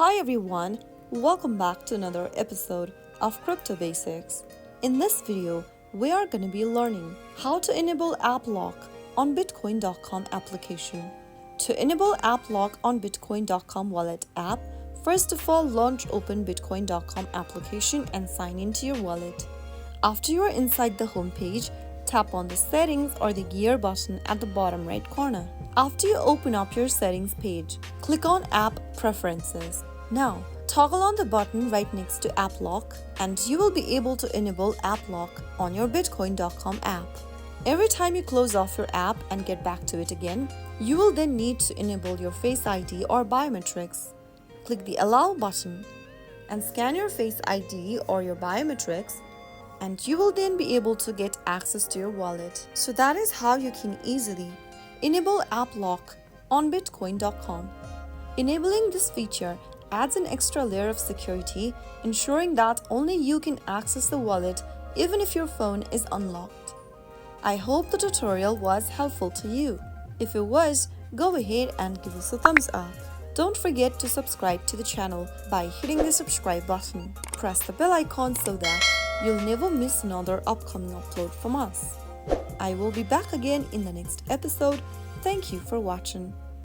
Hi everyone, welcome back to another episode of Crypto Basics. In this video, we are going to be learning how to enable app lock on Bitcoin.com application. To enable app lock on Bitcoin.com wallet app, first of all launch open Bitcoin.com application and sign into your wallet. After you are inside the home page, tap on the settings or the gear button at the bottom right corner. After you open up your settings page, click on app preferences. Now, toggle on the button right next to app lock and you will be able to enable app lock on your Bitcoin.com app. Every time you close off your app and get back to it again, you will then need to enable your Face ID or biometrics. Click the allow button and scan your Face ID or your biometrics, and you will then be able to get access to your wallet. So that is how you can easily enable app lock on Bitcoin.com. Enabling this feature adds an extra layer of security, ensuring that only you can access the wallet even if your phone is unlocked. I hope the tutorial was helpful to you. If it was, go ahead and give us a thumbs up. Don't forget to subscribe to the channel by hitting the subscribe button. Press the bell icon so that you'll never miss another upcoming upload from us. I will be back again in the next episode. Thank you for watching.